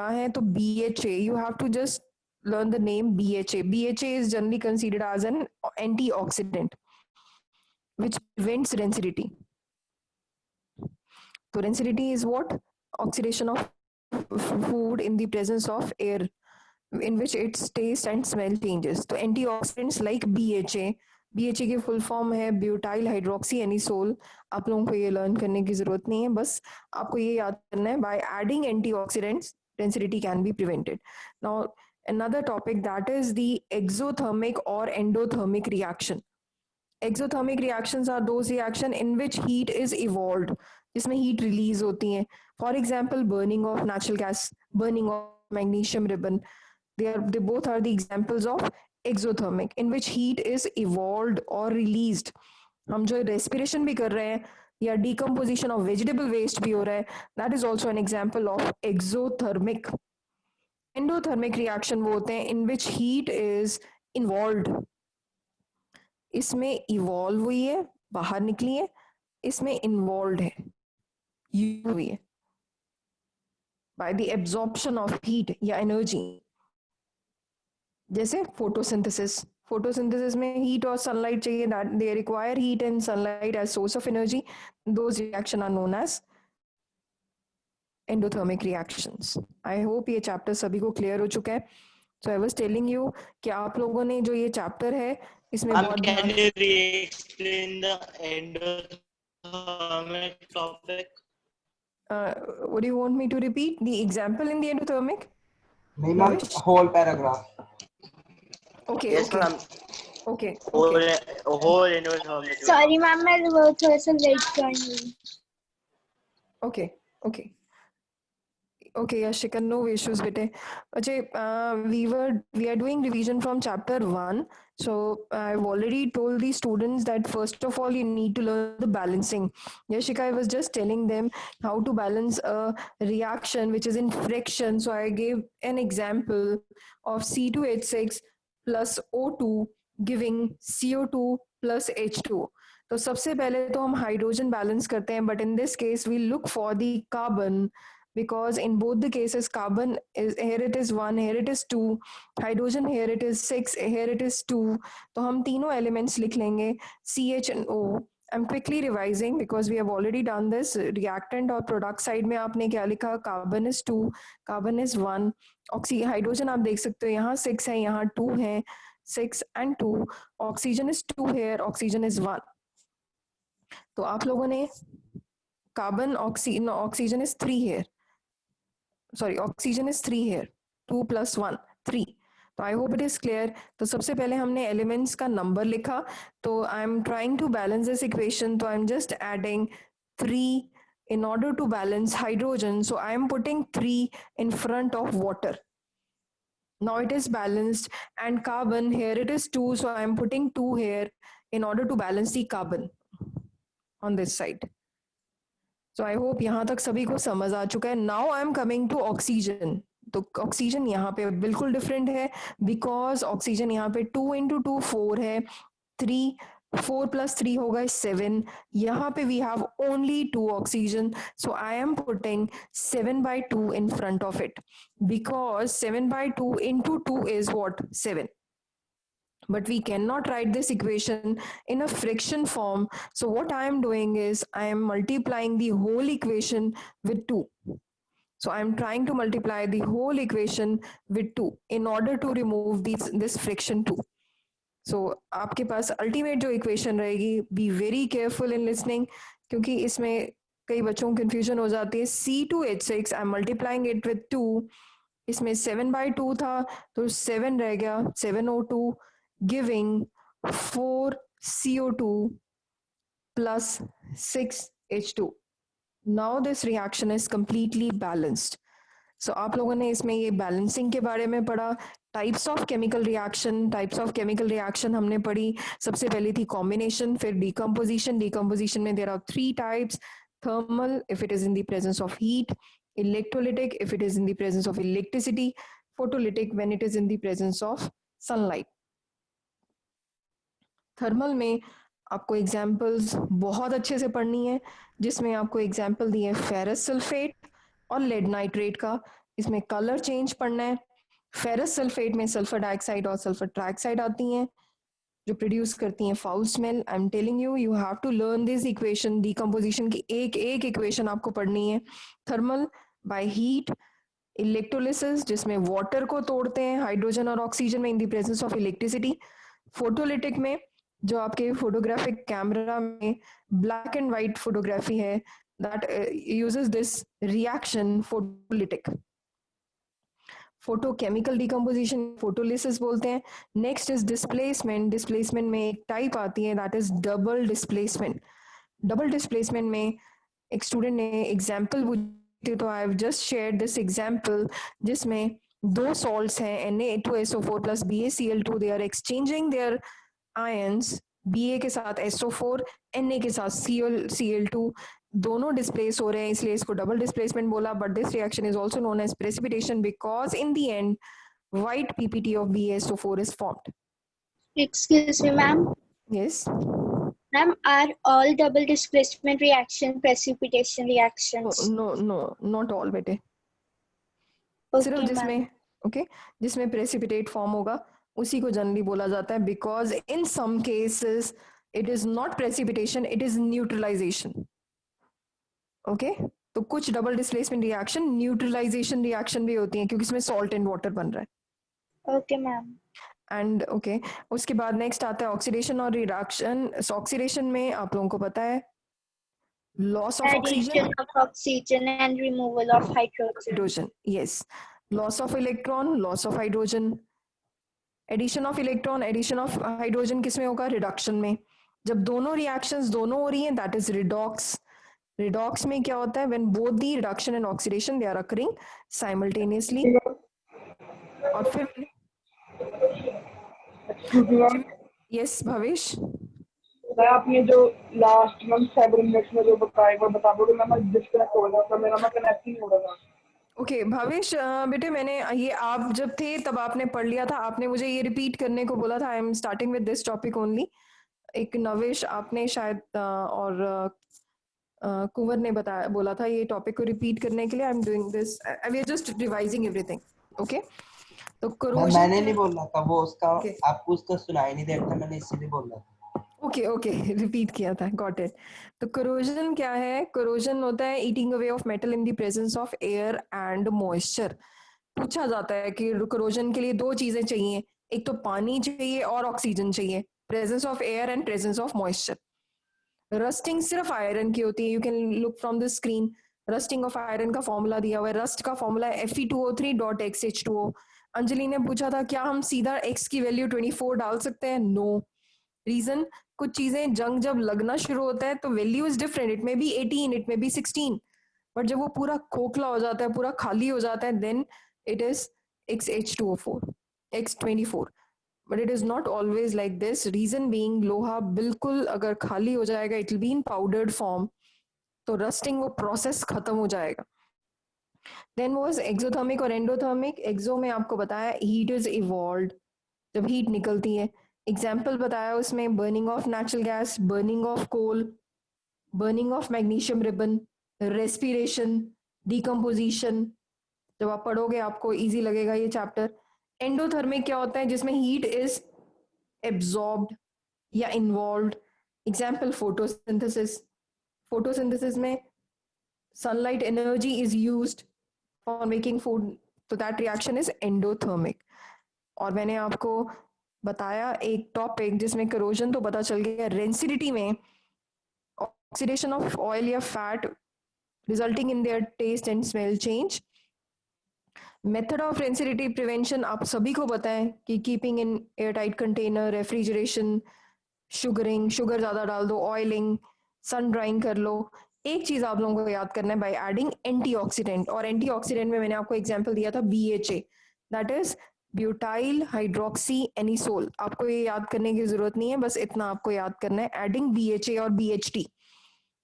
पढ़ा है तो BHA, you have to just learn the name BHA. BHA is generally considered as an antioxidant which prevents rancidity. So rancidity is what? Oxidation of food in the presence of air in which its taste and smell changes. तो antioxidants like BHA, BHA की full form है butyl hydroxy anisole. आप लोगों को ये learn करने की जरूरत नहीं है, बस आपको ये याद करना है by adding antioxidants density can be prevented. Now another topic, that is the exothermic or endothermic reaction. Exothermic reactions are those reaction in which heat is evolved, जिसमें heat release होती है. For example, burning of natural gas, burning of magnesium ribbon. They both are the examples of exothermic in which heat is evolved or released. हम जो respiration भी कर रहे हैं या decomposition of vegetable waste भी हो रहा है, that is also an example of exothermic. Endothermic reaction वो होते हैं in which heat is involved. इसमें इवॉल्व हुई है, बाहर निकली है, इसमें इन्वॉल्व है, यूज हुई है by the absorption of heat या एनर्जी. जैसे फोटोसिंथेसिस, फोटोसिंथेसिस में हीट और सनलाइट चाहिए, that they require heat and sunlight as source of energy. Those reaction are known as endothermic reactions. I hope ये chapter सभी को क्लियर हो चुका है. So I was telling you कि आप लोगों ने जो ये चैप्टर है इसमें बहुत Can you re-explain the endothermic topic? What do you want me to repeat? The example in the endothermic? नहीं ma'am, whole paragraph. Okay, Yes, okay. ma'am. Okay, Whole okay. endothermic. Sorry ma'am, मैं वो थोड़ा सा late join हुई. Okay, okay. Okay, Yashika, no issues bete. Ajay, we are doing revision from chapter 1. So I've already told the students that first of all you need to learn the balancing. Yashika, I was just telling them how to balance a reaction which is in friction. So I gave an example of C2H6 plus O2 giving CO2 plus H2. तो सबसे पहले तो हम hydrogen balance करते हैं, but in this case we look for the carbon, because in both the cases carbon is here, it is 1, here it is 2, hydrogen here it is 6, here it is 2. तो हम तीनों elements लिख लेंगे CH and O. I'm quickly revising because we have already done this. Reactant और product side में आपने क्या लिखा? Carbon is 2, carbon is 1, hydrogen आप देख सकते हो यहाँ 6 है, यहाँ 2 है, 6 and 2, oxygen is 2 here, oxygen is 1. तो आप लोगों ने carbon oxygen is 3 here, sorry, oxygen is 3 here, 2 plus 1 3. तो I hope it is clear. तो सबसे पहले हमने एलिमेंट्स का नंबर लिखा. तो I am trying to balance this equation. तो I am just adding 3 in order to balance hydrogen. So I am putting 3 in front of water. Now it is balanced. And carbon, here it is 2, so I am putting 2 here in order to balance the carbon on this side. So I hope यहाँ तक सभी को समझ आ चुका है. Now I am coming to oxygen. तो oxygen यहाँ पे बिल्कुल डिफरेंट है, बिकॉज ऑक्सीजन यहाँ पे 2 into 2 4 है, 3 4 plus 3 होगा 7. यहाँ पे we have only 2 oxygen, so I am putting 7/2 in front of it, because 7/2 into 2 is what? 7. But we cannot write this equation in a fraction form. So what I am doing is I am multiplying the whole equation with 2. So I am trying to multiply the whole equation with 2 in order to remove this friction 2. So आपके पास ultimate जो equation रहेगी, be very careful in listening, क्योंकि इसमें कई बच्चों को confusion हो जाती है. C2H6 I am multiplying it with 2. इसमें 7/2 था तो 7 रह गया, 7O2 giving 4 CO2 plus 6 H2. Now this reaction is completely balanced. So आप लोगों ने इसमें ये बैलेंसिंग के बारे में पढ़ा. टाइप्स ऑफ केमिकल रिएक्शन हमने पढ़ी. सबसे पहली थी कॉम्बिनेशन, फिर डिकम्पोजिशन. डिकम्पोजिशन में there are 3 types: thermal if it is in the presence of heat, electrolytic if it is in the presence of electricity, photolytic when it is in the presence of sunlight. Thermal में आपको examples बहुत अच्छे से पढ़नी है, जिसमें आपको example दिए फेरस सल्फेट और लेड नाइट्रेट का. इसमें कलर चेंज पढ़ना है। फेरस सल्फेट में सल्फर डाइऑक्साइड और सल्फर ट्राइऑक्साइड आती हैं जो प्रोड्यूस करती हैं foul smell. I am telling you, you have to learn this equation. Decomposition की एक एक इक्वेशन आपको पढ़नी है। थर्मल बाय हीट, इलेक्ट्रोलिसिस जिसमें वाटर को तोड़ते हैं हाइड्रोजन और ऑक्सीजन में in the presence of electricity. Photolytic में जो आपके फोटोग्राफिक कैमरा में ब्लैक एंड व्हाइट फोटोग्राफी है, that uses this reaction photolytic. Photochemical decomposition photolysis बोलते हैं। Next is displacement. डिस्प्लेसमेंट में एक टाइप आती है that is double displacement. Double displacement में एक स्टूडेंट ने एग्जाम्पल पूछी, तो I have just shared this example जिसमें दो सॉल्ट्स हैं Na2SO4 plus BaCl2, they are exchanging their ions, Ba के साथ SO4, Na के साथ Cl2, दोनों डिस्प्लेस हो रहे हैं, इसलिए इसको डबल डिस्प्लेसमेंट बोला। But this reaction is also known as precipitation because in the end white PPT of BaSO4 is formed. Excuse me, ma'am. Yes. Ma'am, are all double displacement reaction precipitation reactions? No, not all बेटे। सिर्फ Okay, जिसमें ma'am. Okay जिसमें precipitate form होगा उसी को generally बोला जाता है, because in some cases it is not precipitation, it is neutralisation. Okay, तो कुछ double displacement reaction neutralisation reaction भी होती हैं क्योंकि इसमें सॉल्ट एंड वाटर बन रहा है। Okay, ma'am. एंड ओके उसके बाद नेक्स्ट आता है ऑक्सीडेशन और रिडक्शन। ऑक्सीडेशन में आप लोगों को पता है loss of oxygen, Addition of oxygen and removal of hydrogen. Hydrogen, yes, loss of electron, loss of hydrogen, addition of electron, addition of hydrogen किसमें होगा? रिडक्शन में। जब दोनों रिएक्शंस दोनों हो रही हैं दैट इज रिडॉक्स। रिडॉक्स में क्या होता है? When both the reduction and oxidation they are occurring simultaneously. और फिर यस भवेश, मैं आपने जो लास्ट मंथ 7 मिनट्स में जो बताया वो बता दोगे? मैं डिस्कनेक्ट हो रहा था, मेरा मैं कनेक्ट नहीं हो रहा था। ओके भावेश, बेटे मैंने ये आप जब थे तब आपने पढ़ लिया था, आपने मुझे ये रिपीट करने को बोला था। I am starting with this topic only. एक नवेश आपने शायद और कुंवर ने बताया, बोला था ये टॉपिक को रिपीट करने के लिए। I am doing this, we are just revising everything. Okay, तो corrosion मैंने नहीं बोला था वो, उसका Okay. आपको उसका सुनाई नहीं देता था, मैंने इसीलिए बोला था। ओके ओके रिपीट किया था, गॉट इट। तो corrosion क्या है? corrosion होता है eating away of metal in the presence of air and moisture. पूछा जाता है कि corrosion के लिए दो चीजें चाहिए, एक तो पानी चाहिए और ऑक्सीजन चाहिए, presence of air and presence of moisture. Rusting सिर्फ आयरन की होती है, you can look from the screen. Rusting of iron का फॉर्मूला दिया हुआ है, रस्ट का फॉर्मूला है Fe2O3.XH2O। अंजलि ने पूछा था क्या हम सीधा x की वैल्यू 24 डाल सकते हैं? नो। रीजन, कुछ चीजें जंग जब लगना शुरू होता है तो value is different, it may be 18, it may be 16, but जब वो पूरा खोखला हो जाता है, पूरा खाली हो जाता है, then it is XH2O4, X24। But it is not always like this. Reason being लोहा बिल्कुल अगर खाली हो जाएगा it will be in powdered form, तो रस्टिंग वो प्रोसेस खत्म हो जाएगा। देन वाज एक्सोथर्मिक और एंडोथर्मिक। एक्सो में आपको बताया हीट इज इवॉल्व्ड, जब हीट निकलती है। एग्जाम्पल बताया उसमें burning of natural gas, burning of coal, burning of magnesium ribbon, respiration, decomposition. जब आप पढ़ोगे आपको इजी लगेगा ये चैप्टर। एंडोथर्मिक क्या होता है? जिसमें हीट इज एब्जॉर्ब्ड या इन्वॉल्व्ड। Example photosynthesis. फोटोसिंथेसिस में sunlight energy is used for making food, so that reaction is endothermic। और मैंने आपको बताया एक टॉपिक जिसमें corrosion तो पता चल गया, रेंसिडिटी में oxidation of oil or fat resulting in their taste and smell change. Method of rancidity prevention आप सभी को पता है कि keeping in airtight container, refrigeration, sugaring, sugar ज़्यादा डाल दो, ऑयलिंग, सन ड्राइंग कर लो। एक चीज़ आप लोगों को याद करना है, बाय एडिंग एंटीऑक्सीडेंट। और एंटीऑक्सीडेंट में मैंने आपको एग्जांपल दिया था BHA, that is butyl hydroxy anisole. आपको ये याद करने की जरूरत नहीं है, बस इतना आपको याद करना है, एडिंग BHA और BHT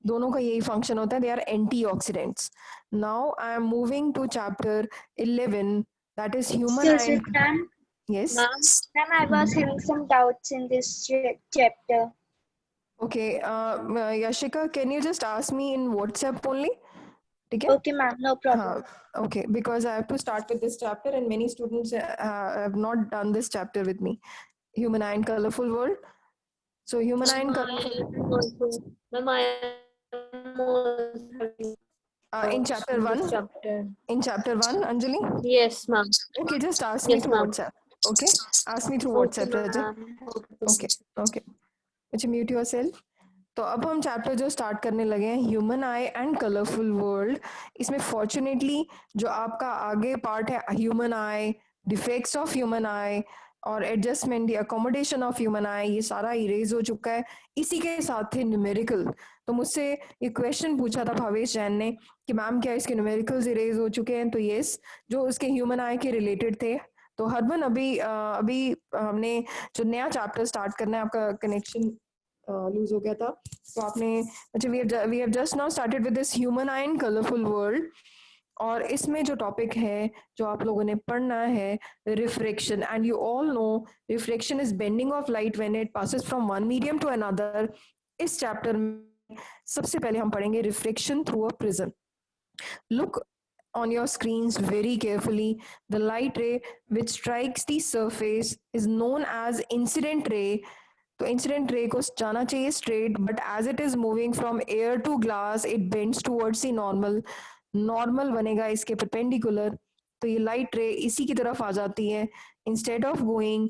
दोनों का यही फंक्शन होता है, they are antioxidants. Now I am moving to chapter 11, that is human Excuse me, eye. ma'am. Yes. Ma'am, I was having some doubts in this chapter. Okay, Yashika, can you just ask me in WhatsApp only? ठीक है? Okay, ma'am. No problem. Okay, because I have to start with this chapter and many students have not done this chapter with me. Human Eye and Colorful World. So Human Eye and Colorful Ma'am, I am also having in chapter 1. this chapter. In chapter 1, Anjali? Yes, ma'am. Okay, just ask me Yes, through ma'am. WhatsApp. Okay? Ask me through Okay, WhatsApp, Rajat. ma'am. Okay, okay. Would you mute yourself? तो अब हम chapter जो start करने लगे हैं human eye and colourful world. इसमें fortunately जो आपका आगे पार्ट है human eye, defects of human eye और adjustment the accommodation of human eye, ये सारा इरेज हो चुका है. इसी के साथ थे न्यूमेरिकल. तो मुझसे ये क्वेश्चन पूछा था भावेश जैन ने कि मैम क्या इसके न्यूमेरिकल्स इरेज हो चुके हैं? तो यस, जो उसके ह्यूमन आई के रिलेटेड थे. तो हरमन अभी हमने जो नया चैप्टर स्टार्ट करना है, आपका कनेक्शन लूज हो गया था. तो आपने अच्छा we have just now started with this human eye and colourful world. और इसमें जो टॉपिक है जो आप लोगों ने पढ़ना है refraction. And you all know refraction is bending of light when it passes from one medium to another. इस चैप्टर में सबसे पहले हम पढ़ेंगे refraction through a prism. Look on your screens very carefully. The light ray which strikes the surface is known as incident ray. तो incident ray को जाना चाहिए straight, but as it is moving from air to glass it bends towards the normal. Normal बनेगा इसके perpendicular. तो ये light रे इसी की तरफ आ जाती है. Instead of going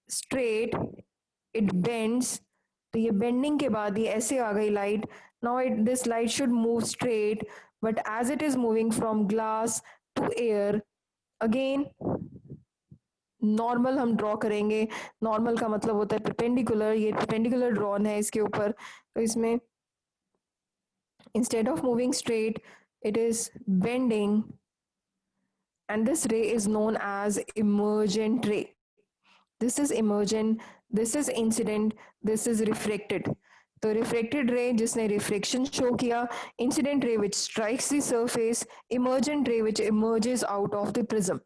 straight it bends. तो ये बेंडिंग के बाद ये ऐसे आ गई light. Now this light should move straight, but as it is moving from glass to air again normal हम ड्रॉ करेंगे. नॉर्मल का मतलब होता है परपेंडिकुलर. ये परपेंडिकुलर ड्रॉन है इसके ऊपर. तो इसमें instead of moving straight it is bending and this ray is known as emergent ray. This is emergent, this is incident, this is reflected. तो रिफ्लेक्टेड रे जिसने रिफ्लेक्शन शो किया, incident ray which strikes the surface, emergent ray which emerges out of the prism.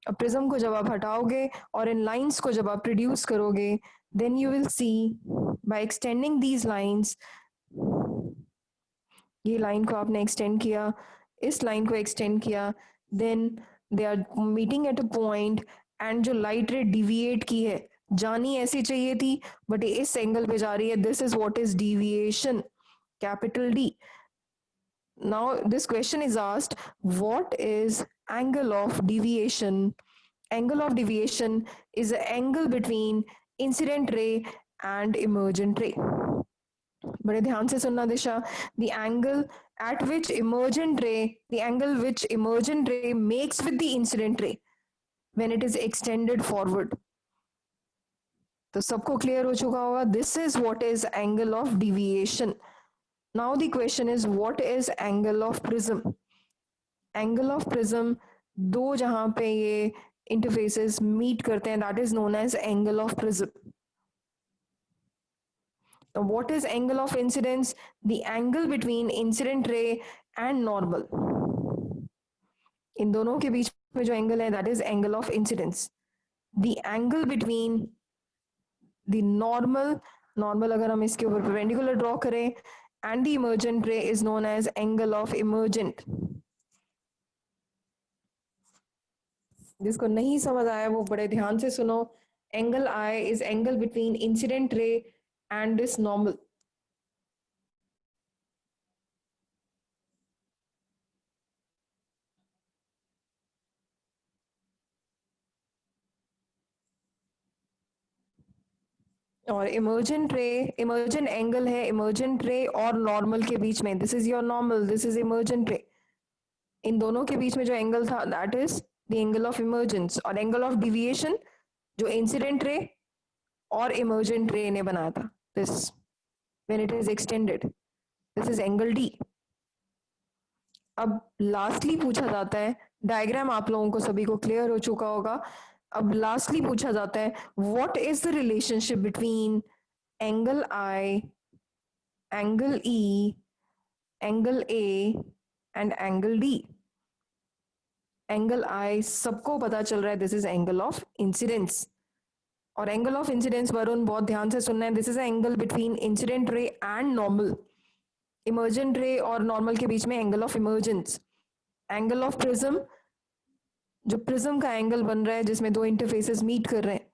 अब prism को जब आप हटाओगे और इन lines को जब आप प्रोड्यूस करोगे, then you will see by extending these lines. ये लाइन को आपने एक्सटेंड किया, इस लाइन को एक्सटेंड किया, then they are meeting at a point and जो लाइट रे डिविएट की है, जानी ऐसी चाहिए थी बट ये इस एंगल पे जा रही है. This is what is deviation, capital D. Now this question is asked, what is angle of deviation? Angle of deviation is the angle between incident ray and emergent ray. बड़े ध्यान से सुनना दिशा. The angle at which emergent ray, the angle which emergent ray makes with the incident ray when it is extended forward. तो सबको clear हो चुका होगा. This is what is angle of deviation. Now the question is, what is angle of prism? Angle of prism, दो जहां पे ये interfaces meet करते हैं, that is known as angle of prism. Now what is angle of incidence? The angle between incident ray and normal. इन दोनों के बीच में जो angle है, that is angle of incidence. The angle between the normal अगर हम इसके ऊपर perpendicular draw करें, and the emergent ray is known as angle of emergent. जिसको नहीं समझ आया वो बड़े ध्यान से सुनो. Angle I is angle between incident ray and this normal. और इमर्जेंट रे, इमर्जेंट एंगल है इमर्जेंट रे और नॉर्मल के बीच में. This is your normal, this is emergent ray. इन दोनों के बीच में जो एंगल था, that is the angle of emergence. और एंगल ऑफ डिविएशन जो इंसिडेंट रे और इमर्जेंट रे ने बनाया था, this when it is extended, this is angle D. अब लास्टली पूछा जाता है, डायग्राम आप लोगों को सभी को क्लियर हो चुका होगा. अब लास्टली पूछा जाता है, what is the relationship between angle I, angle E, angle A and angle D. Angle I सबको पता चल रहा है, this is angle of incidence. और एंगल ऑफ इंसिडेंस वरुण बहुत ध्यान से सुनना है, this is angle between incident ray and normal. Emergent ray और नॉर्मल के बीच में angle of emergence, angle of prism, जो प्रिज्म का एंगल बन रहा है जिसमें दो इंटरफेसेस मीट कर रहे हैं,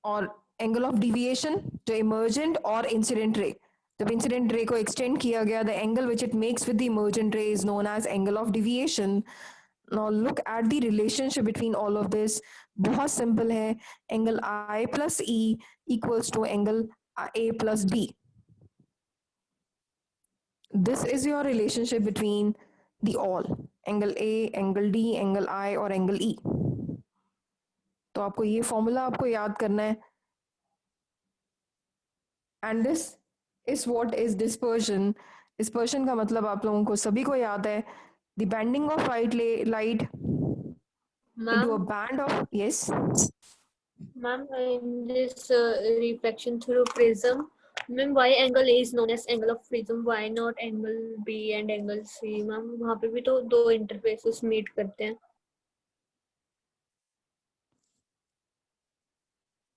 और एंगल ऑफ डिविएशन जो इमर्जेंट और इंसिडेंट रे, जब इंसिडेंट रे को एक्सटेंड किया गया, the angle which it makes with the emergent ray is known as angle of deviation. Now look at the relationship between all of this. बहुत simple है. Angle I plus E equals to angle A plus D. This is your relationship between the all. Angle A, angle D, angle I और angle E. तो आपको ये formula आपको याद करना है. And this is what is dispersion. Dispersion का मतलब आप लोगों को सभी को याद है. The bending of light into a Ma'am, band of, yes. ma'am, in this reflection through prism, ma'am, why angle A is known as angle of prism? Why not angle B and angle C? Ma'am, वहाँ पे भी तो दो interfaces meet करते हैं.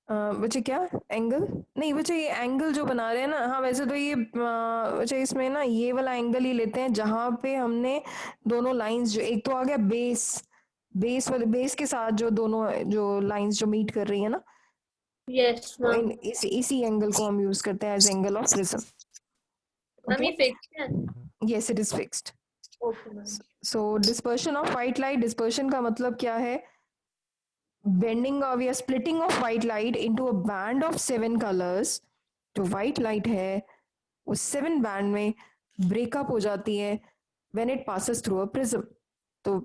बच्चे क्या angle नहीं बच्चे, ये एंगल जो बना रहे हैं ना, हाँ वैसे तो ये बच्चे इसमें ना ये वाला एंगल ही लेते हैं जहां पे हमने दोनों लाइंस, जो एक तो आ गया बेस वाले, बेस के साथ जो दोनों जो लाइंस जो मीट कर रही है ना, Yes, तो ma'am. इसी एंगल को हम यूज करते हैं as angle of prism. Ma'am, ये fixed है. Yes it is fixed. Okay, ma'am. So dispersion of white light, dispersion का मतलब क्या है? बेंडिंग ऑफ या splitting of white light into a band of 7 colours. जो व्हाइट लाइट है वो 7 बैंड में ब्रेकअप हो जाती है when it passes through a prism. तो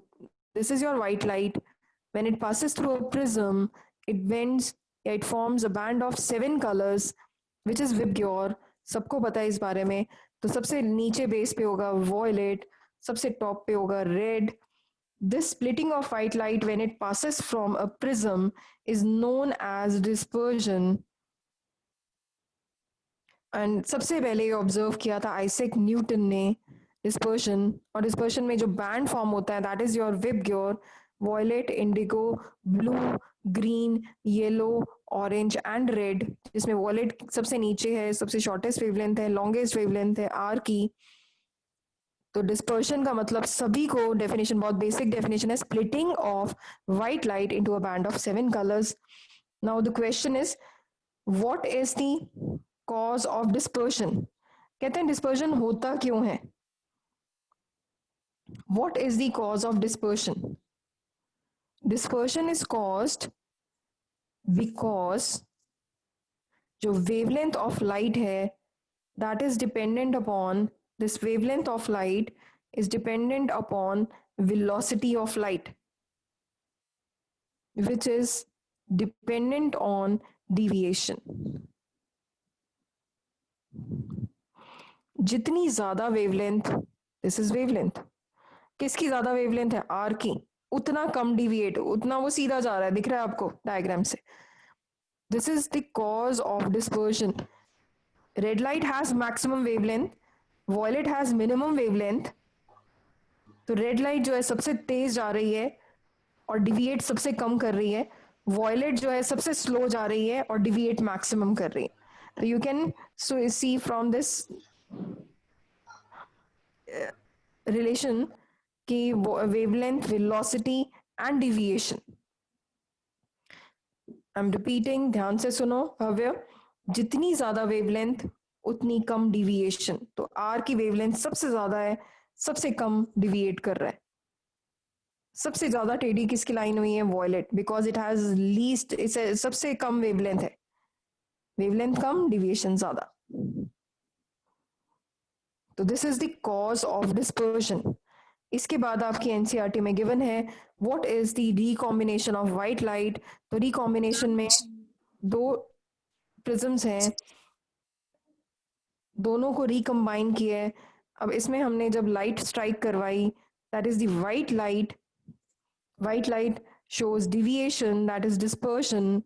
this is your white light. When it passes through a prism it bends या it forms a band of 7 colours which is VIBGYOR. सबको पता है इस बारे में. तो सबसे नीचे बेस पे होगा वॉयलेट, सबसे टॉप पे होगा red. This splitting of white light when it passes from a prism is known as dispersion. And सबसे पहले ये ऑब्जर्व किया था आइजैक न्यूटन ने डिस्पर्शन. और डिस्पर्शन में जो बैंड फॉर्म होता है that is your VIBGYOR, violet, indigo, blue, green, yellow, orange and red, जिसमें वॉयलेट सबसे नीचे है, सबसे शॉर्टेस्ट वेवलेंथ है, लॉन्गेस्ट वेवलेंथ है आर की. तो डिस्पर्शन का मतलब सभी को, डेफिनेशन बहुत बेसिक डेफिनेशन है, splitting of white light into a band of 7 colours. Now the question is what is the cause of dispersion. कहते हैं डिस्पर्शन होता क्यों है? What is the cause of dispersion? Dispersion is caused because जो wavelength of light है that is dependent upon, this wavelength of light is dependent upon velocity of light, which is dependent on deviation. जितनी ज्यादा wavelength, this is wavelength, किसकी ज्यादा wavelength है? R की. उतना कम deviate, उतना वो सीधा जा रहा है, दिख रहा है आपको डायग्राम से. This is the cause of dispersion. Red light has maximum wavelength, violet has minimum wavelength. तो रेड लाइट जो है सबसे तेज जा रही है और डिविएट सबसे कम कर रही है. वॉयलेट जो है सबसे स्लो जा रही है और डिविएट मैक्सिमम कर रही है. तो you can see from this relation की wavelength, velocity and deviation. I am repeating, ध्यान से सुनो भव्य. जितनी ज्यादा वेवलेंथ उतनी कम डिविएशन. तो आर की वेवलेंथ सबसे ज्यादा है, सबसे कम डिविएट कर रहा है. सबसे ज्यादा टेढ़ी किसकी लाइन हुई है? Violet, because it has least, इसे सबसे कम वेवलेंथ है. वेवलेंथ कम, डिविएशन ज्यादा. तो this is the cause of dispersion. इसके बाद आपकी एनसीईआरटी में गिवन है what is the recombination of white light. तो रिकॉम्बिनेशन में दो प्रिज्म्स हैं, दोनों को रिकम्बाइन किया है. अब इसमें हमने जब लाइट स्ट्राइक करवाई, that is the white light. White light shows deviation, that is dispersion,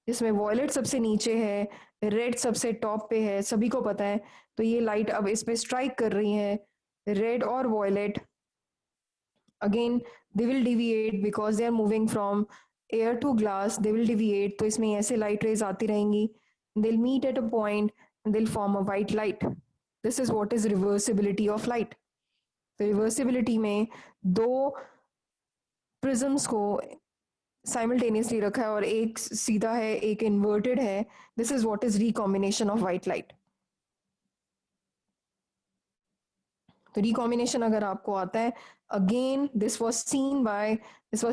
जिसमें वॉयलेट सबसे नीचे है, रेड सबसे टॉप पे है, सभी को पता है. तो ये लाइट अब इस पे स्ट्राइक कर रही है, रेड और violet. Again they will deviate because they are moving from air to glass, they will deviate. तो इसमें ऐसे लाइट रेज आती रहेंगी, they will meet at a point, they'll form a white light. This is what is reversibility of light. तो reversibility में दो prisms को simultaneously रखा है और एक सीधा है एक इन्वर्टेड है. This is what is recombination of white light. तो रिकॉम्बिनेशन अगर आपको आता है, again this was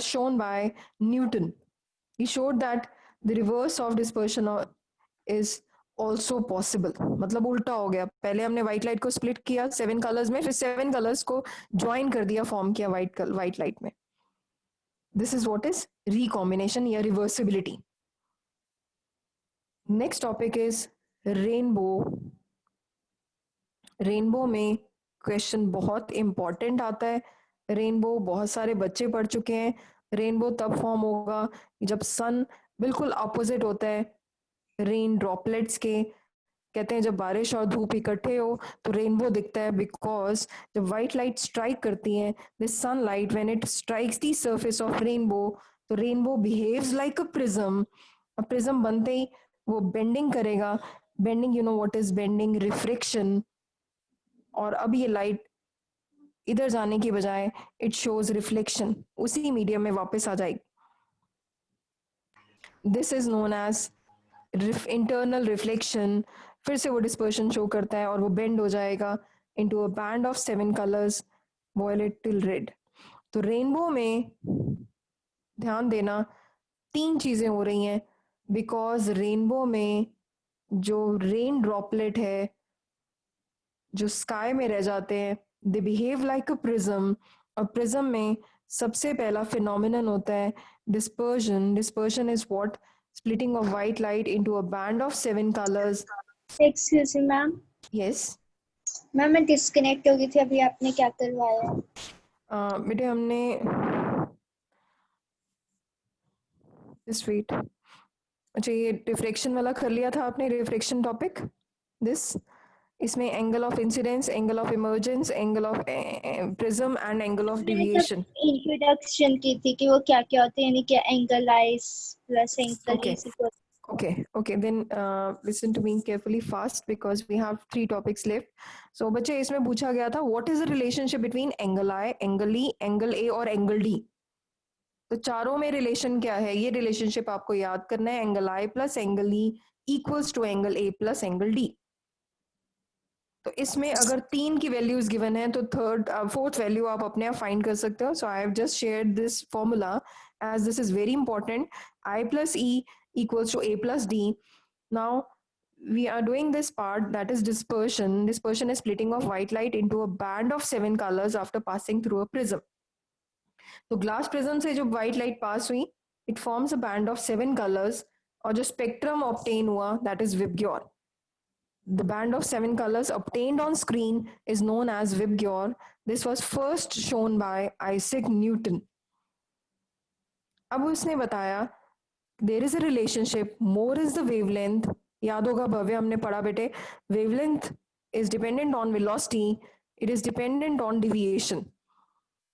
shown by Newton. He showed that the reverse of dispersion is also possible. मतलब उल्टा हो गया. पहले हमने व्हाइट लाइट को स्प्लिट किया 7 कलर्स में, फिर 7 कलर्स को ज्वाइन कर दिया, फॉर्म किया व्हाइट लाइट में. This is what is recombination या reversibility. Next topic is rainbow. Rainbow में क्वेश्चन बहुत इंपॉर्टेंट आता है. रेनबो बहुत सारे बच्चे पढ़ चुके हैं. रेनबो तब फॉर्म होगा जब सन बिल्कुल अपोजिट होता है रेन ड्रॉपलेट्स के. कहते हैं जब बारिश और धूप इकट्ठे हो तो रेनबो दिखता है, बिकॉज जब व्हाइट लाइट स्ट्राइक करती है this sunlight when it strikes the surface of rainbow, तो rainbow behaves like a prism. Prism बनते ही वो बेंडिंग करेगा. Bending, you know what is bending? Refraction. और अब ये लाइट इधर जाने की बजाय इट शोज रिफ्लेक्शन, उसी मीडियम में वापस आ जाएगी. This is known as internal reflection. फिर से वो डिस्पर्शन शो करता है और वो बेंड हो जाएगा into a band of 7 colours, violet till red. तो रेनबो में ध्यान देना 3 चीजें हो रही हैं, बिकॉज रेनबो में जो रेन ड्रॉपलेट है जो स्काई में रह जाते हैं, they behave like a prism. और प्रिज्म में सबसे पहला फिनोमिनन होता है dispersion. Dispersion is what? splitting of white light into a band of 7 colors. Excuse me, ma'am. Yes. Ma'am मैं डिस्कनेक्ट हो गई थी, अभी आपने क्या करवाया? बेटे हमने just wait. अच्छा, ये रिफ्रैक्शन वाला कर लिया था आपने, रिफ्रैक्शन टॉपिक. दिस इसमें angle of incidence, angle of emergence, angle of prism and angle of deviation. Introduction की थी कि वो क्या क्या होते हैं, यानी कि angle ice plus angle Okay. Okay, then listen to me carefully fast because we have 3 topics left. So बच्चे इसमें पूछा गया था what is the relationship between angle I, angle E, angle A और angle D. तो चारों में relation क्या है, ये रिलेशनशिप आपको याद करना है. Angle I plus angle E equals to angle A plus angle D. तो इसमें अगर 3 की वैल्यूज गिवन है तो फोर्थ वैल्यू आप अपने आप फाइंड कर सकते हो. So I have just shared this formula as this is very important. I plus E equals to A plus D. Now we are doing this part, that is dispersion. Dispersion is splitting of white light into a band of 7 colors after passing through a prism. तो glass prism से जो white light pass हुई, it forms a band of 7 colours. और जो spectrum obtain हुआ that is VIBGYOR. The band of 7 colors obtained on screen is known as Vibgyor. This was first shown by Isaac Newton. अब उसने बताया there is a relationship, more is the wavelength. याद होगा भव्य, हमने पढ़ा बेटे, wavelength is dependent on velocity, it is dependent on deviation.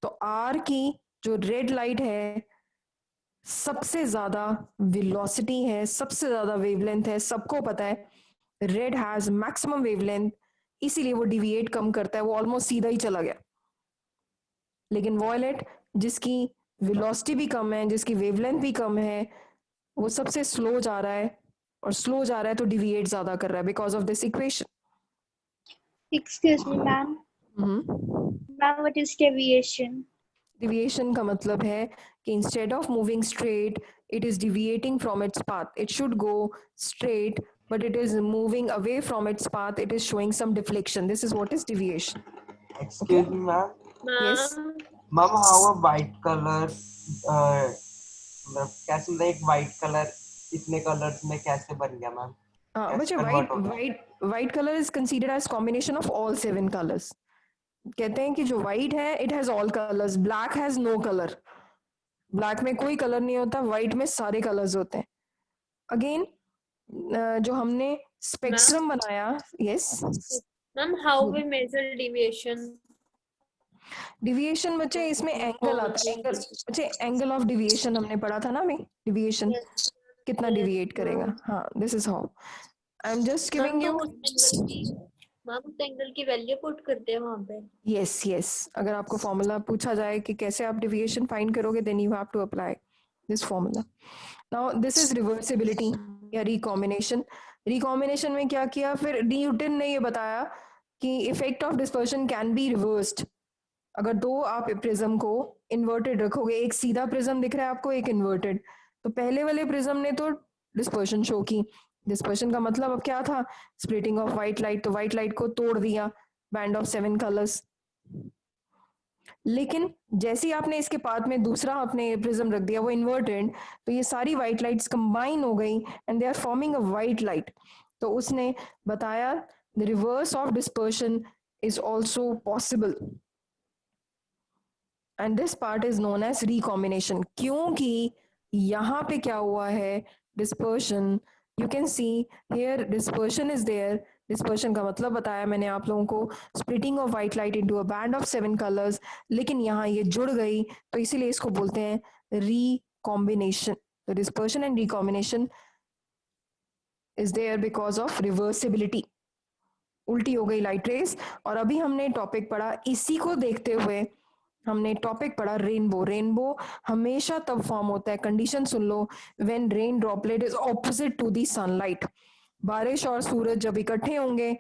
तो R की जो रेड लाइट है सबसे ज्यादा वेलोसिटी है, सबसे ज्यादा वेवलेंथ है, सबको पता है. रेड हैज मैक्सिमम वेवलेंथ, इसीलिए वो डिविएट कम करता है, वो ऑलमोस्ट सीधा ही चला गया. लेकिन वॉयलेट जिसकी वेलोसिटी भी कम है, जिसकी वेवलेंथ भी कम है, वो सबसे स्लो जा रहा है. और स्लो जा रहा है तो डिविएट ज्यादा कर रहा है because of this equation. Excuse me, ma'am. Ma'am, what is deviation? Deviation का मतलब है कि instead of moving straight, it is deviating from its path. It should go straight, but it is moving away from its path. It is showing some deflection. This is what is deviation. Excuse me, ma'am. Yes. Ma'am, how a white color, कैसे एक white color इतने colors में कैसे बन गया ma'am? बच्चे white color is considered as combination of all 7 colors. कहते हैं कि जो white है it has all colors, black has no color. Black में कोई कलर नहीं होता, व्हाइट में सारे कलर्स होते हैं. अगेन जो हमने स्पेक्ट्रम बनाया. Yes ma'am, how we measure deviation? Deviation बच्चे इसमें एंगल आता है. एंगल बच्चे, एंगल ऑफ डिविएशन हमने पढ़ा था ना अभी. डिविएशन कितना डिविएट करेगा. हाँ, this is how I am just giving you. Ma'am उस एंगल की वैल्यू पुट करते हैं वहां पे। यस यस, अगर आपको फॉर्मूला पूछा जाए कि कैसे आप डिविएशन फाइंड करोगे, then you have to apply this formula. Now this is reversibility या रिकॉम्बिनेशन. रिकॉम्बिनेशन में क्या किया, फिर न्यूटन ने ये बताया कि effect of dispersion can be reversed. अगर दो आप प्रिज्म को इन्वर्टेड रखोगे, एक सीधा प्रिज्म दिख रहा है आपको, एक इन्वर्टेड, तो पहले वाले प्रिज्म ने तो डिस्पर्शन शो की. डिस्पर्शन का मतलब अब क्या था, स्प्लिटिंग ऑफ व्हाइट लाइट. तो व्हाइट लाइट को तोड़ दिया, बैंड ऑफ 7 कलर्स. लेकिन जैसे ही आपने इसके पाथ में दूसरा आपने प्रिज्म रख दिया, वो इन्वर्टेड, तो ये सारी व्हाइट लाइट्स कंबाइन हो गई and they are forming a white light. तो उसने बताया the reverse of dispersion is also possible and this part is known as recombination. क्योंकि यहाँ पे क्या हुआ है, dispersion, you can see here dispersion is there. Dispersion का मतलब बताया मैंने आप लोगों को, splitting of white light into a band of 7 colours. लेकिन यहाँ ये जुड़ गई, तो इसीलिए इसको बोलते हैं रिकॉम्बिनेशन. तो dispersion and recombination is there because of reversibility. उल्टी हो गई लाइट रेस. और अभी हमने टॉपिक पढ़ा, इसी को देखते हुए हमने टॉपिक पढ़ा रेनबो. रेनबो हमेशा तब फॉर्म होता है, कंडीशन सुन लो, when rain droplet is opposite to the sunlight. बारिश और सूरज जब इकट्ठे होंगे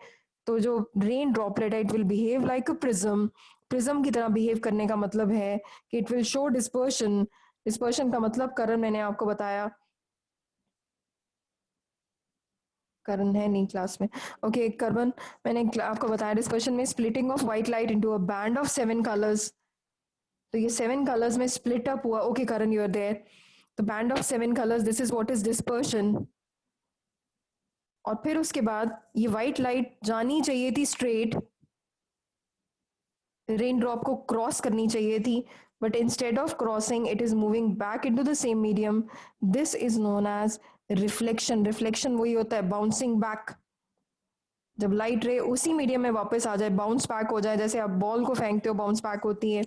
तो जो रेन ड्रॉपलेट है it will behave like a prism. Prism की तरह बिहेव करने का मतलब है कि it will show dispersion. Dispersion का मतलब करण मैंने आपको बताया, करण है नहीं क्लास में, ओके. करण मैंने आपको बताया, डिस्पर्शन में splitting of white light into a band of 7 colours. तो ये 7 कलर्स में स्प्लिट अप हुआ. Okay Karan, you are there. तो band of 7 colours, this is what is dispersion. और फिर उसके बाद ये व्हाइट लाइट जानी चाहिए थी स्ट्रेट, रेन ड्रॉप को क्रॉस करनी चाहिए थी, but instead of crossing it is moving back into the same medium. This is known as reflection. Reflection वही होता है बाउंसिंग बैक. जब लाइट रे उसी मीडियम में वापस आ जाए, बाउंस बैक हो जाए, जैसे आप बॉल को फेंकते हो बाउंस बैक होती है,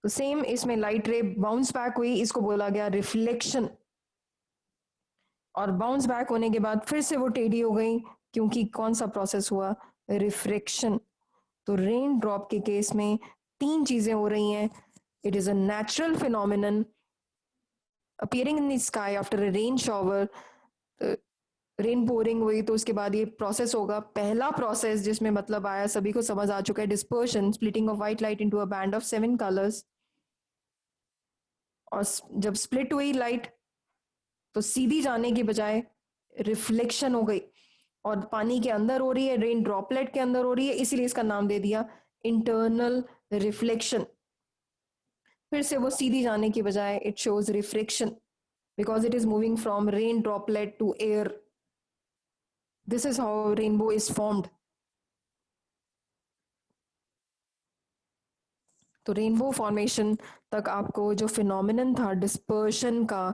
तो सेम इसमें लाइट रे बाउंस बैक हुई, इसको बोला गया रिफ्लेक्शन. और बाउंस बैक होने के बाद फिर से वो टेढ़ी हो गई, क्योंकि कौन सा प्रोसेस हुआ, रिफ्रैक्शन. तो रेन ड्रॉप के केस में 3 चीजें हो रही हैं. It is a natural phenomenon appearing in the sky after a rain shower. Rain pouring हुई तो उसके बाद ये प्रोसेस होगा. पहला प्रोसेस जिसमें मतलब आया, सभी को समझ आ चुका है, dispersion, splitting of white light into a band of 7 colours. और जब स्प्लिट हुई लाइट तो सीधी जाने की बजाय रिफ्लेक्शन हो गई, और पानी के अंदर हो रही है, रेन ड्रॉपलेट के अंदर हो रही है, इसीलिए इसका नाम दे दिया इंटरनल रिफ्लेक्शन. फिर से वो सीधी जाने की बजाय it shows refraction because it is moving from rain droplet to air. This is how rainbow is formed. तो रेनबो फॉर्मेशन तक आपको जो फिनोमिनन था डिस्पर्शन का,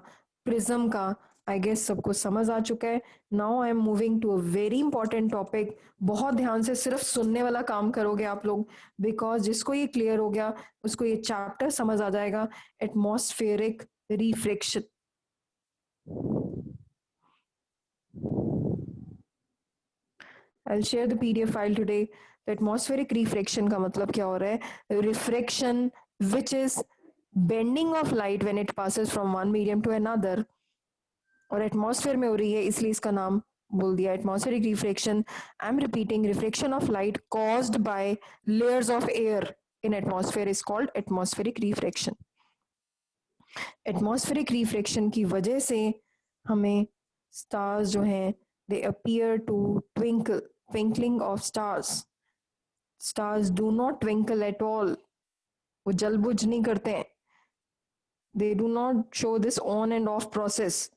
प्रिज्म का, आई गेस सबको समझ आ चुका है. Now I am moving to a very important topic. बहुत ध्यान से सिर्फ सुनने वाला काम करोगे आप लोग, बिकॉज जिसको ये क्लियर हो गया उसको ये चैप्टर समझ आ जाएगा, atmospheric refraction. I'll share the PDF file today. तो atmospheric refraction का मतलब क्या हो रहा है, refraction which is bending of light when it passes from one medium to another. और एटमॉस्फेयर में हो रही है इसलिए इसका नाम बोल दिया atmospheric refraction. I am repeating, refraction of light caused by layers of air in atmosphere is called atmospheric refraction. Atmospheric refraction की वजह से हमें स्टार्स जो हैं they appear to twinkle. Twinkling of stars. Stars do not twinkle at all. वो जल बुझ नहीं करते हैं. They do not show this on and off process.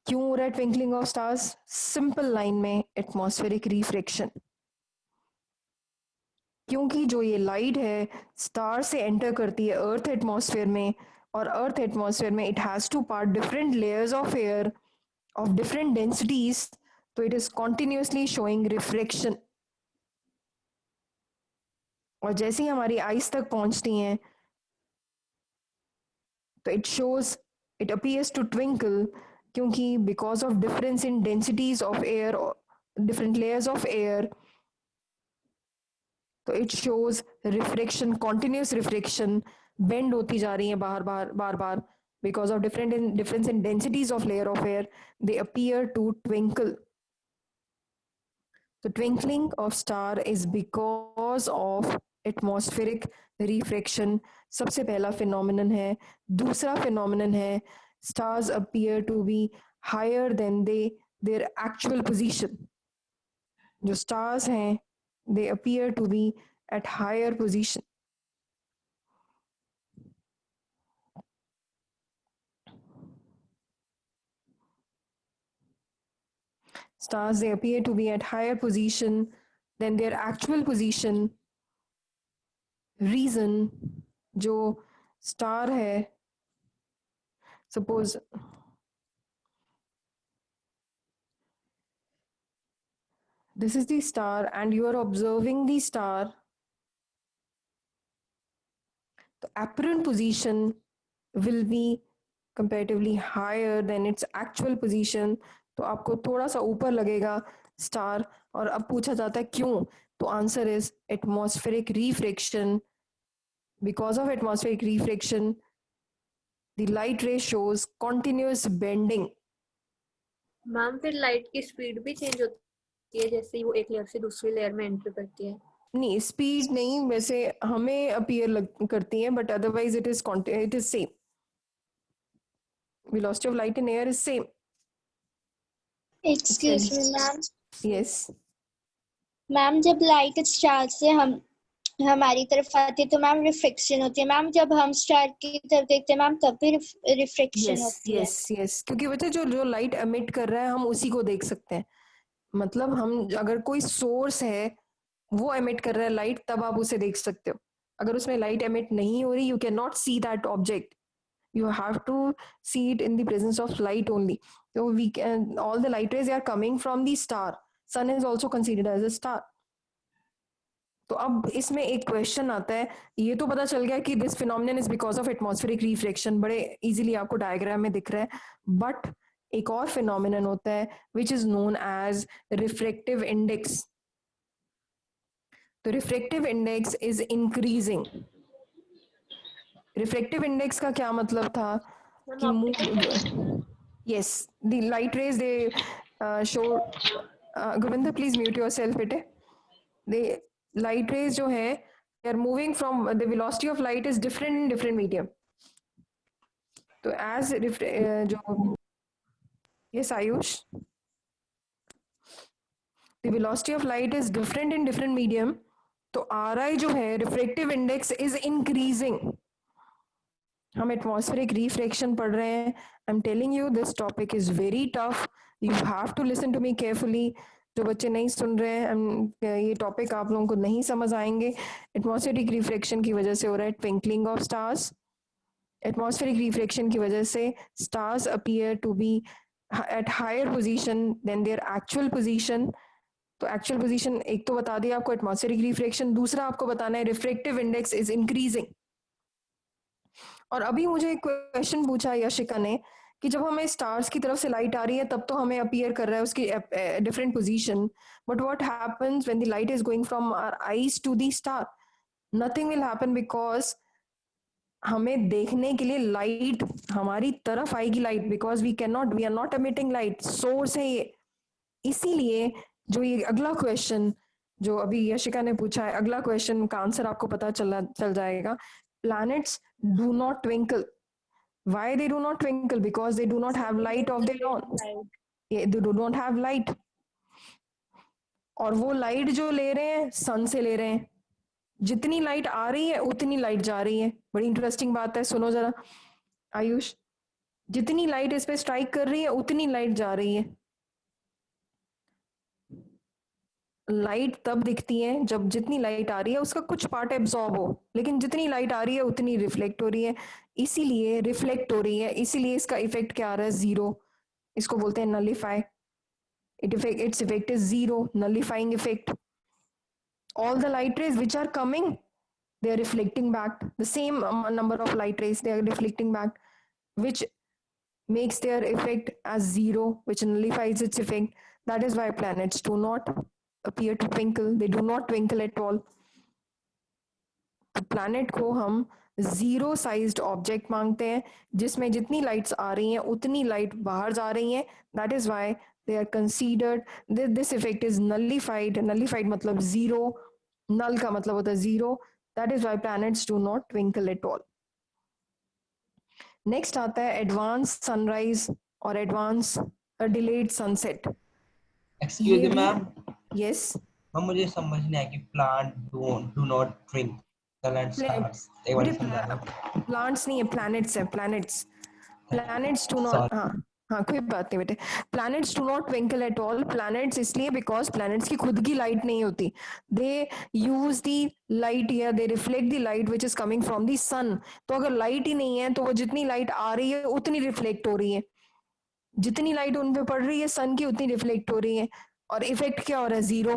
क्यों हो रहा है twinkling of stars? Simple line में, एटमॉस्फेरिक रिफ्रैक्शन. क्योंकि जो ये लाइट है स्टार से एंटर करती है अर्थ एटमॉस्फेयर में, और अर्थ एटमॉस्फेयर में it has to pass different layers of air of different densities, तो it is continuously showing refraction. और जैसे ही हमारी आईज तक पहुंचती हैं तो it shows, it appears to twinkle, क्योंकि because of difference in densities of air different layers of air. तो it shows refraction, continuous refraction, bend होती जा रही है बार बार because of difference in densities of layer of air, they appear to twinkle. The twinkling of star is because of atmospheric refraction. सबसे पहला phenomenon है. दूसरा phenomenon है stars appear to be higher than their actual position. जो stars हैं they appear to be at higher position. Stars they appear to be at higher position than their actual position. Reason जो star है, suppose this is the star and you are observing the star, the apparent position will be comparatively higher than its actual position. तो आपको थोड़ा सा ऊपर लगेगा star. और अब पूछा जाता है क्यों, तो answer is atmospheric refraction. Because of atmospheric refraction the light रे शोज कॉन्टिन्यूअस बेंडिंग. मैम फिर लाइट की स्पीड भी चेंज होती है जैसे ही वो एक लेयर से दूसरी लेयर में एंटर करती है? नहीं, स्पीड नहीं, वैसे हमें अपीयर करती है but otherwise it is same. velocity of light in air is same. Excuse me, ma'am. Yes. Ma'am जब लाइट स्टार से हमारी तरफ आती है तो मैम रिफ्लेक्शन होती है. मैम जब हम स्टार की तरफ देखते हैं मैम तब भी रिफ्लेक्शन होती है. यस क्योंकि बच्चे जो लाइट एमिट कर रहा है हम उसी को देख सकते हैं. मतलब हम अगर कोई सोर्स है वो एमिट कर रहा है लाइट तब आप उसे देख सकते हो. अगर उसमें लाइट एमिट नहीं हो रही you can not see that object. You have to see it in the presence of light only. So we can, all the light rays are coming from the star. Sun is also considered as a star. तो अब इसमें एक question आता है. ये तो पता चल गया कि this phenomenon is because of atmospheric reflection, बड़े इजीली आपको डायग्राम में दिख रहा है. बट एक और फिनोमिनन होता है which is known as refractive index. तो refractive index is increasing. Refractive index का क्या मतलब था कि yes, the light rays they show Govinda please mute yourself बेटे. the light rays जो है they are moving from the velocity of light is different in different medium. तो as जो yes Ayush, the velocity of light is different in different medium. तो RI जो है refractive index is increasing. हम atmospheric refraction पढ़ रहे हैं. I am telling you this topic is very tough. You have to listen to me carefully. जो बच्चे नहीं सुन रहे हैं ये टॉपिक आप लोगों को नहीं समझ आएंगे. एटमॉस्फेरिक रिफ्रैक्शन की वजह से हो रहा है twinkling of stars. Atmospheric refraction की वजह से stars appear to be at higher position than their actual position. तो एक्चुअल पोजीशन एक तो बता दिया आपको एटमॉस्फेरिक रिफ्रैक्शन, दूसरा आपको बताना है रिफ्रैक्टिव इंडेक्स इज इंक्रीजिंग. और अभी मुझे एक क्वेश्चन पूछा यशिका ने कि जब हमें स्टार्स की तरफ से लाइट आ रही है तब तो हमें अपीयर कर रहा है उसकी different position. But what happens when the light is going from our eyes to the star? Nothing will happen because हमें देखने के लिए लाइट हमारी तरफ आएगी light, because we are not emitting light, source है ये. इसीलिए जो ये अगला क्वेश्चन जो अभी यशिका ने पूछा है, अगला क्वेश्चन का आंसर आपको पता चल जाएगा. Planets do not twinkle. Why they do not twinkle? Because they do not have light of their own. They do not have light. और वो लाइट जो ले रहे हैं सन से ले रहे हैं. जितनी लाइट आ रही है उतनी लाइट जा रही है. बड़ी इंटरेस्टिंग बात है, सुनो जरा आयुष. जितनी लाइट इस पे स्ट्राइक कर रही है उतनी लाइट जा रही है. लाइट तब दिखती है जब जितनी लाइट आ रही है उसका कुछ पार्ट एब्जॉर्ब हो, लेकिन जितनी लाइट आ रही है उतनी रिफ्लेक्ट हो रही है. इसीलिए रिफ्लेक्ट हो रही है, इसीलिए इसका इफेक्ट क्या आ रहा है? जीरो. इसको बोलते हैं nullify. Its effect is zero, nullifying effect. All the light rays which are coming they are reflecting back the same number of light rays, they are reflecting back, which makes their effect as zero, which nullifies its effect. That is why planets do not appear to twinkle. They do not twinkle at all. तो planet को हम zero sized object मांगते हैं जिसमें जितनी lights आ रही हैं उतनी लाइट बाहर जा रही हैं. That is why they are considered. This effect is nullified. Nullified मतलब जीरो. नल का मतलब होता है zero. That is why planets do not twinkle at all. Next आता है एडवांस सनराइज और advance delayed sunset. Excuse me ma'am. Yes. Ma'am मुझे समझ नहीं आया कि plant do not twinkle and stars. एक बार समझाओ. प्लांट्स नहीं है, प्लैनेट्स है. Planets do not. हाँ हाँ, कोई बात नहीं बेटे. Planets do not twinkle at all. Planets इसलिए बिकॉज प्लैनेट्स की खुद की लाइट नहीं होती. दे यूज दी लाइट या they reflect the light which is coming from the sun. तो अगर लाइट ही नहीं है तो वो जितनी लाइट आ रही है उतनी रिफ्लेक्ट हो रही है. जितनी लाइट उन पे पड़ रही है सन की उतनी रिफ्लेक्ट हो रही है. और इफेक्ट क्या हो रहा है? जीरो.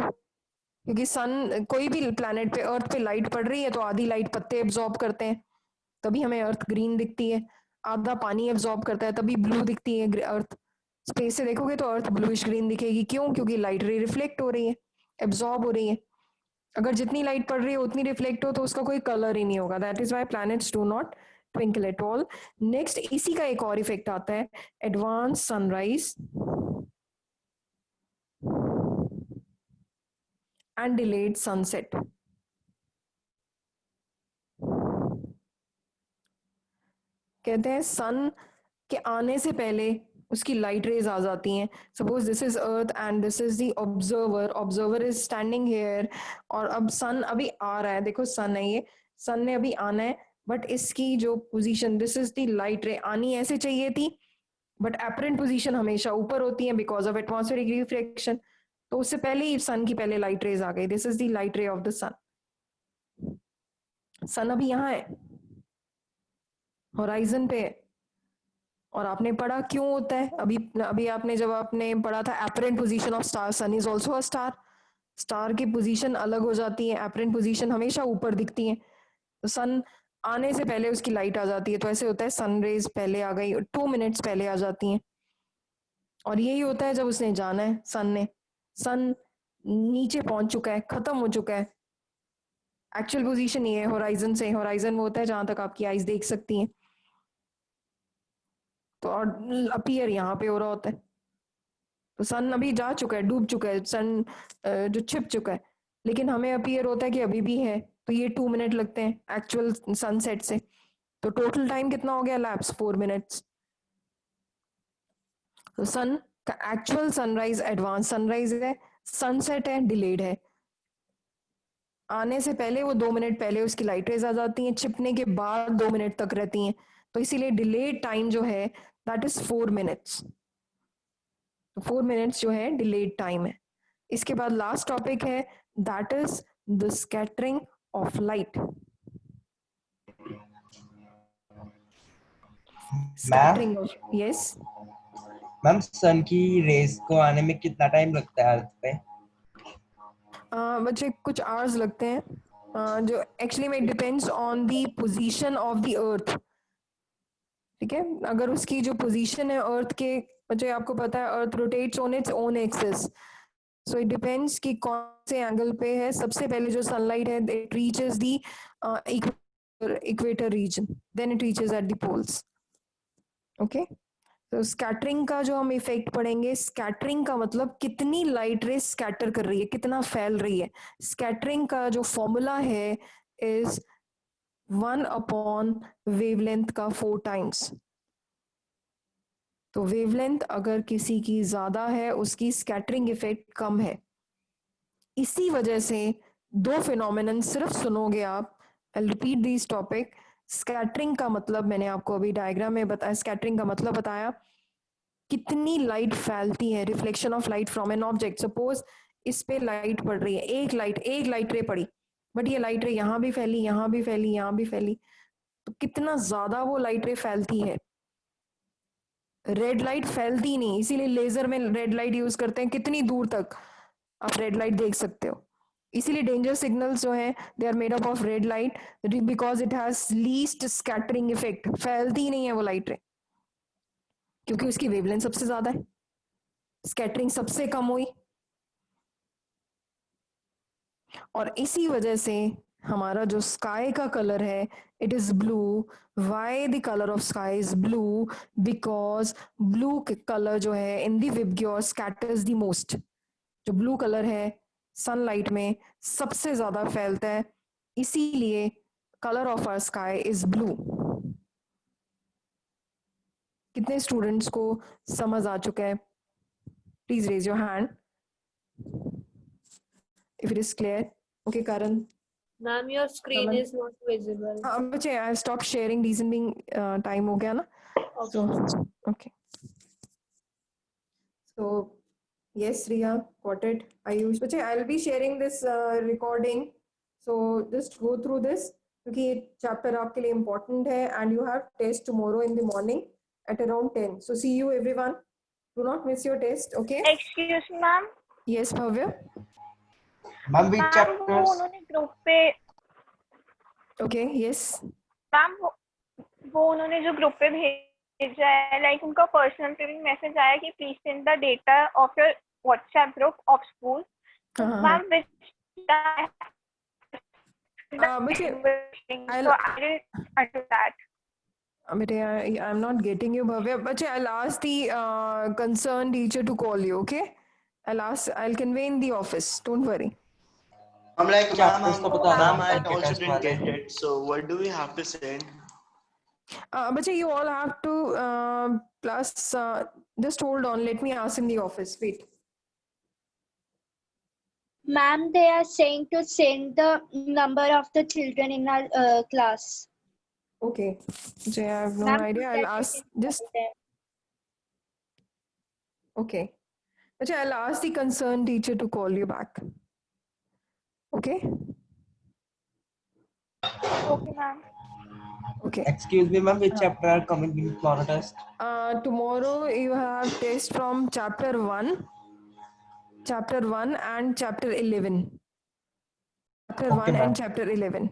क्योंकि सन कोई भी प्लैनेट पे अर्थ पे लाइट पड़ रही है तो आधी लाइट पत्ते एब्जॉर्ब करते हैं तभी हमें अर्थ ग्रीन दिखती है. आधा पानी एब्जॉर्ब करता है तभी ब्लू दिखती है अर्थ. स्पेस से देखोगे तो अर्थ ब्लूइश ग्रीन दिखेगी. क्यों? क्योंकि लाइट रे रिफ्लेक्ट हो रही है, एब्जॉर्ब हो रही है. अगर जितनी लाइट पड़ रही है उतनी रिफ्लेक्ट हो तो उसका कोई कलर ही नहीं होगा. That is why planets do not twinkle at all. Next इसी का एक और इफेक्ट आता है advance sunrise and delayed sunset. कहते हैं सन के आने से पहले उसकी लाइट रेज आ जाती हैं. Suppose this is earth and this is the observer. Observer is standing here और अब सन अभी आ रहा है. देखो सन है ये. सन ने अभी आना है बट इसकी जो position, this is the light रे. आनी ऐसे चाहिए थी बट एपरेंट पोजीशन हमेशा ऊपर होती है बिकॉज ऑफ एटमॉस्फेरिक रिफ्लेक्शन. तो उससे पहले ही सन की पहले लाइट रेज आ गई. This is the light ray of the sun. Sun अभी यहाँ है, होराइजन पे. और आपने पढ़ा क्यों होता है. अभी आपने जब आपने पढ़ा था apparent position of star. Sun is also a star. Star की पोजीशन अलग हो जाती है, एपरेंट पोजीशन हमेशा ऊपर दिखती है. तो सन आने से पहले उसकी लाइट आ जाती है. तो ऐसे होता है सन रेज पहले आ गई, 2 मिनट्स पहले आ जाती हैं. और यही होता है जब उसने जाना है सन नीचे पहुंच चुका है, खत्म हो चुका है. एक्चुअल पोजीशन ये है होराइजन से. होराइजन वो होता है जहां तक आपकी आईज देख सकती हैं. तो और अपीयर यहाँ पे हो रहा होता है. तो सन अभी जा चुका है, डूब चुका है. सन जो छिप चुका है, लेकिन हमें अपीयर होता है कि अभी भी है. तो ये 2 मिनट लगते हैं एक्चुअल सनसेट से. तो टोटल टाइम कितना हो गया? Lapse 4 minutes. तो सन का एक्चुअल सनराइज एडवांस सनराइज है, सनसेट है डिलेड है. आने से पहले वो 2 मिनट पहले उसकी लाइट रेज आ जाती हैं, छिपने के बाद 2 मिनट तक रहती हैं. तो इसीलिए डिलेड टाइम जो है दैट इज 4 मिनट्स. तो 4 मिनट्स जो है डिलेड टाइम है. इसके बाद लास्ट टॉपिक है that is the scattering of light. Scattering of, yes ma'am sun की रेज को आने में कितना टाइम लगता है अर्थ पे? बच्चे कुछ आवर्स लगते हैं. जो एक्चुअली में depends on the position of the earth. ठीक है, अगर उसकी जो पोजीशन है अर्थ के, बच्चे आपको पता है अर्थ rotates on its own axis. So it depends कि कौन से एंगल पे है. सबसे पहले जो सनलाइट है it reaches the equator region, then it reaches at the poles. Okay, तो स्कैटरिंग का जो हम इफेक्ट पढ़ेंगे, स्कैटरिंग का मतलब कितनी लाइट रे स्कैटर कर रही है, कितना फैल रही है. स्कैटरिंग का जो फॉर्मूला है इज 1 अपॉन वेवलेंथ का 4 टाइम्स. तो वेवलेंथ अगर किसी की ज्यादा है उसकी स्कैटरिंग इफेक्ट कम है. इसी वजह से 2 फिनोमेनन सिर्फ सुनोगे आप. I repeat this topic. Scattering का मतलब मैंने आपको अभी डायग्राम में बताया. स्कैटरिंग का मतलब बताया कितनी लाइट फैलती है, reflection of light from an object. Suppose इस पे लाइट पड़ रही है, एक लाइट रे पड़ी, बट ये लाइट रे यहाँ भी फैली, यहाँ भी फैली, यहाँ भी फैली. तो कितना ज्यादा वो लाइट रे फैलती है. रेड लाइट फैलती नहीं, इसीलिए लेजर में रेड लाइट यूज करते हैं. कितनी दूर तक आप रेड लाइट देख सकते हो. इसीलिए डेंजर सिग्नल्स जो है they are made up of red light because it has least scattering effect. फैलती नहीं है वो लाइट रे क्योंकि उसकी वेवलेंथ सबसे ज्यादा है. स्कैटरिंग सबसे कम हुई और इसी वजह से हमारा जो स्काई का कलर है it is blue. Why the colour of sky is blue? Because blue colour जो है in the VIBGYOR scatters the most. जो ब्लू कलर है सनलाइट में सबसे ज्यादा फैलता है, इसीलिए colour of our sky is blue. कितने स्टूडेंट्स को समझ आ चुका है? Please raise your hand if it is clear. Okay, Karan. Ma'am, your screen Naman. is not visible. बच्चे I have stopped sharing reasoning time हो गया ना? So okay. So yes, Riya, got it. Ayush, बच्चे I'll be sharing this recording. So just go through this क्योंकि ये chapter आपके लिए important है and you have test tomorrow in the morning at around 10. So see you everyone. Do not miss your test. Okay? Excuse me ma'am Yes, Bhavya. Ma'am which ma'am वो chapters? उन्होंने group पे Okay. Yes. Ma'am वो उन्होंने जो group पे भेजा है like उनका पर्सनल पे भी मैसेज आया कि please send the data of your WhatsApp group of school हाँ. मैम विच बच्चे so I didn't under that. But I'm not getting you, Bhavya. But I'll ask the concerned teacher to call you, okay? I'll convey in the office. Don't worry. I'm like, Chapters तो बता रहा ma'am, हूँ, I आपके also test didn't वाले. get it. So what do we have to send? But you all have to plus just hold on. Let me ask in the office. Wait. Ma'am, they are saying to send the number of the children in our class. Okay. Jay, I have no Ma'am, idea. that I'll is ask just important. okay. But I'll ask the concerned teacher to call you back. Okay. Okay ma'am. Okay. Excuse me, ma'am, which chapter are coming in tomorrow test? Tomorrow you have test from chapter 1 and chapter 11. Chapter Okay, 1 ma'am. and chapter 11.